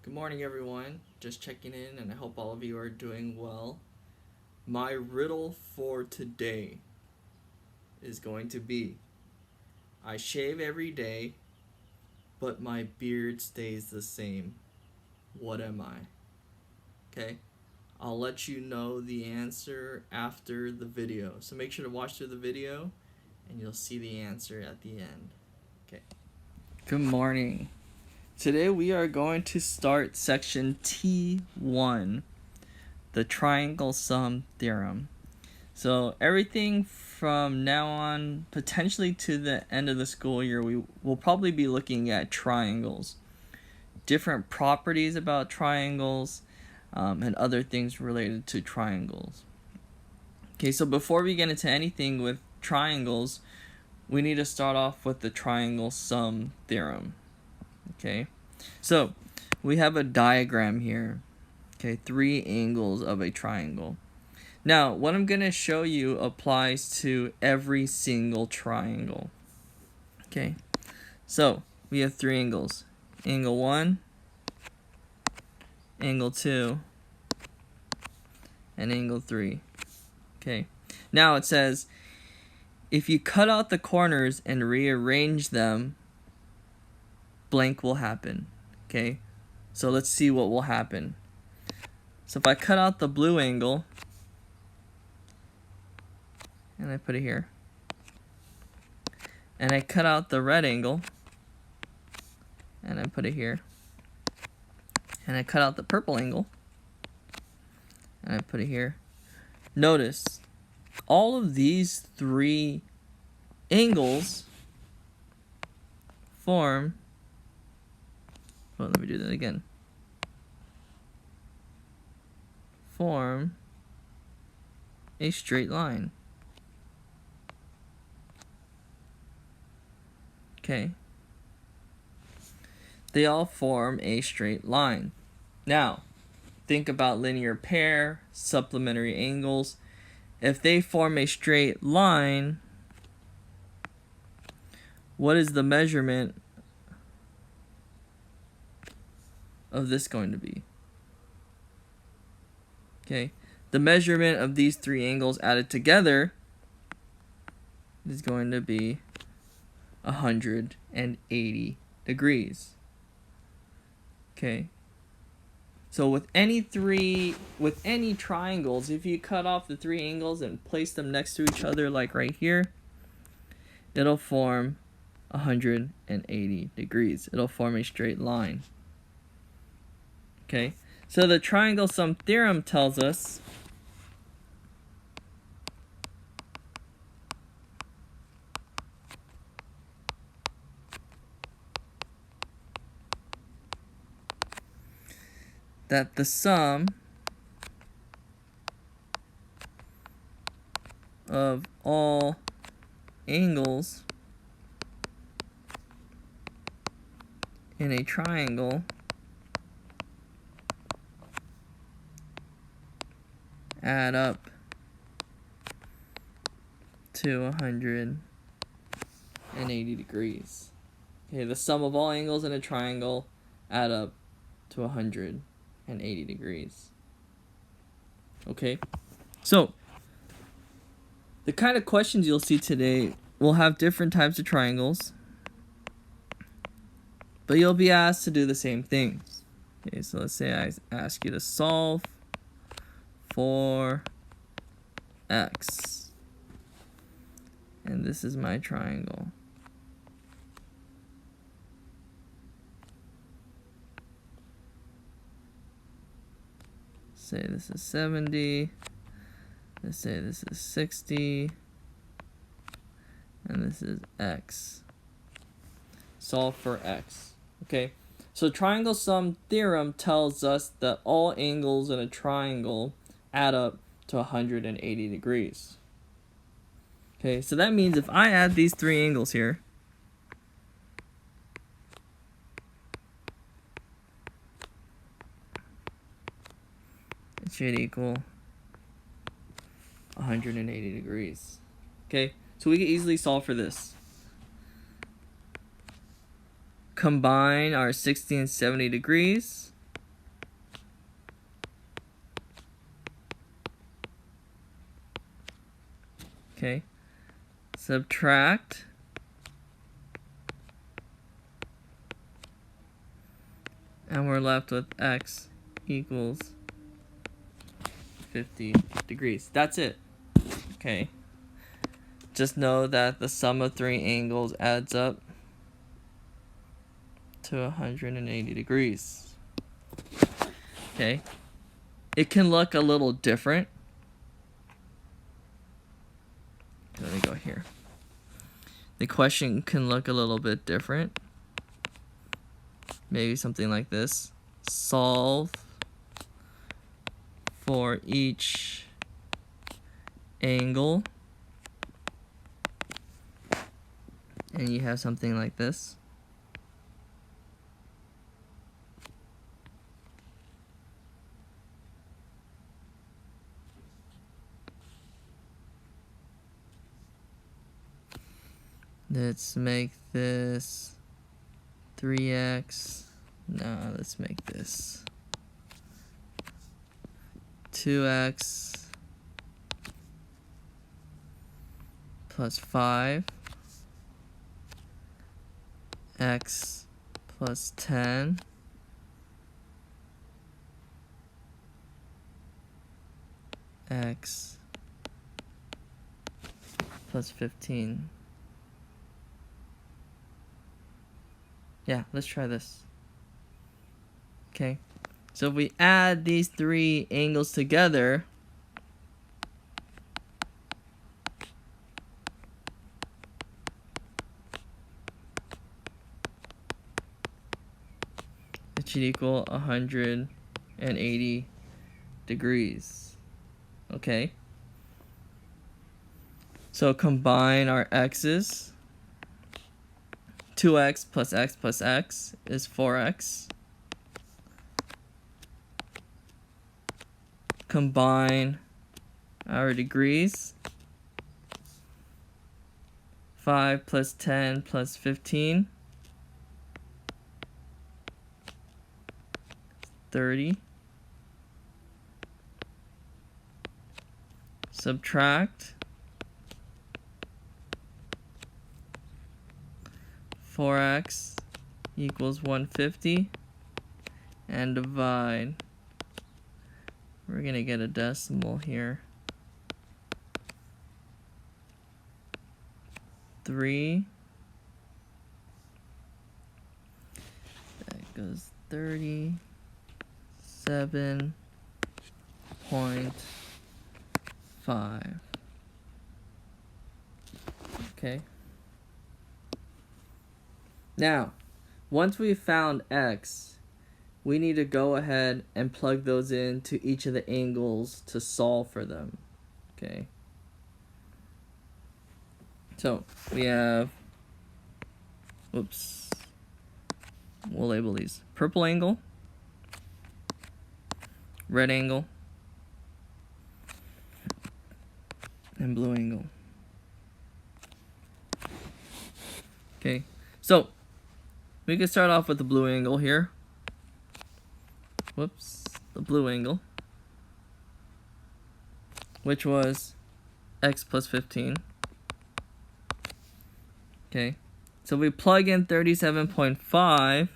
Good morning, everyone. Just checking in, and I hope all of you are doing well. My riddle for today is going to be I shave every day, but my beard stays the same. What am I? Okay? I'll let you know the answer after the video. So make sure to watch through the video, and you'll see the answer at the end. Okay. Good morning. Today we are going to start section T1, the triangle sum theorem. So everything from now on, potentially to the end of the school year, we will probably be looking at triangles, different properties about triangles, and other things related to triangles. Okay, so before we get into anything with triangles, we need to start off with the triangle sum theorem. Okay, so we have a diagram here. Okay, 3 angles of a triangle. Now, what I'm going to show you applies to every single triangle. Okay, so we have 3 angles. Angle 1, angle 2, and angle 3. Okay, now it says, if you cut out the corners and rearrange them, blank will happen. Okay, so let's see what will happen. So if I cut out the blue angle, and I put it here, and I cut out the red angle, and I put it here, and I cut out the purple angle, and I put it here. Notice, all of these 3 angles form, well, let me do that again, form a straight line. Okay. They all form a straight line. Now, think about linear pair, supplementary angles. If they form a straight line, what is the measurement of this going to be? Okay, the measurement of these 3 angles added together is going to be 180 degrees. Okay, so with any triangles, if you cut off the 3 angles and place them next to each other, like right here, it'll form 180 degrees. It'll form a straight line. Okay, so the triangle sum theorem tells us that the sum of all angles in a triangle add up to 180 degrees. Okay, the sum of all angles in a triangle add up to 180 degrees. Okay, so the kind of questions you'll see today will have different types of triangles, but you'll be asked to do the same things. Okay, so let's say I ask you to solve for x, and this is my triangle. Say this is 70, let's say this is 60, and this is x. Solve for x. Okay, so triangle sum theorem tells us that all angles in a triangle add up to 180 degrees. Okay, so that means if I add these 3 angles here, it should equal 180 degrees. Okay, so we can easily solve for this. Combine our 60 and 70 degrees, Okay. Subtract. And we're left with x equals 50 degrees. That's it. Okay. Just know that the sum of three angles adds up to 180 degrees. Okay. It can look a little different. Let me go here. The question can look a little bit different. Maybe something like this. Solve for each angle. And you have something like this. Let's make this 3x. No, let's make this 2x plus 5 x plus 10 x plus 15. Yeah, let's try this. Okay, so if we add these three angles together, it should equal 180 degrees. Okay, so combine our x's. 2x plus x is 4x. Combine our degrees. 5 plus 10 plus 15. 30. Subtract. 4x equals 150. And divide. We're going to get a decimal here. 3. That goes 37.5. Okay. Now, once we've found x, we need to go ahead and plug those into each of the angles to solve for them. Okay. So we have, whoops, we'll label these purple angle, red angle, and blue angle. Okay, so we can start off with the blue angle here. Whoops, the blue angle, which was x plus 15. Okay, so we plug in 37.5.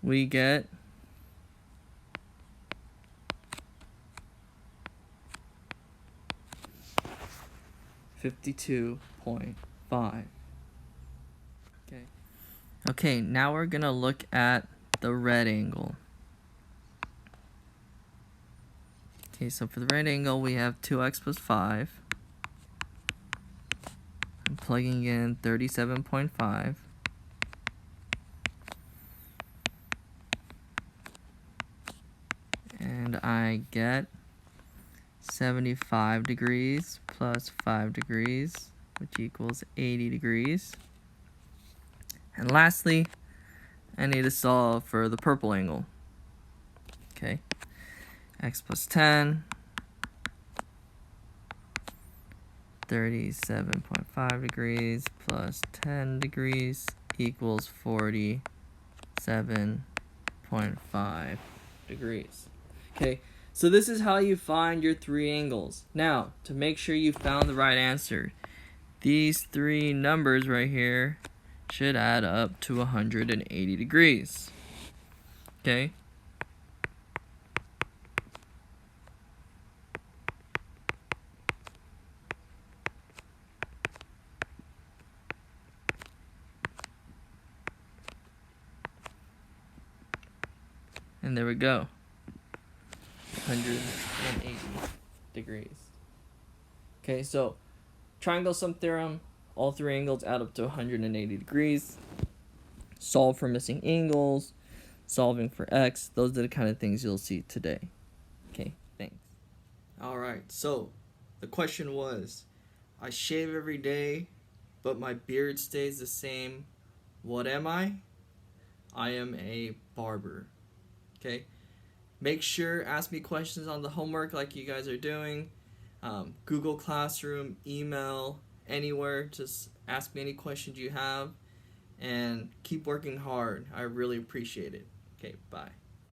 We get 52.5. Okay, now we're gonna look at the red angle. Okay, so for the red angle, we have 2x plus 5. I'm plugging in 37.5. And I get 75 degrees plus 5 degrees, which equals 80 degrees. And lastly, I need to solve for the purple angle. Okay, x plus 10, 37.5 degrees plus 10 degrees equals 47.5 degrees. Okay, so this is how you find your three angles. Now, to make sure you found the right answer, these three numbers right here should add up to 180 degrees. Okay? And there we go. 180 degrees. Okay, so triangle sum theorem, all three angles add up to 180 degrees. Solve for missing angles, solving for x. Those are the kind of things you'll see today. Okay, thanks. Alright, so the question was, I shave every day, but my beard stays the same. What am I? I am a barber. Okay, make sure, ask me questions on the homework like you guys are doing. Google Classroom, email, anywhere. Just ask me any questions you have. And keep working hard. I really appreciate it. Okay, bye.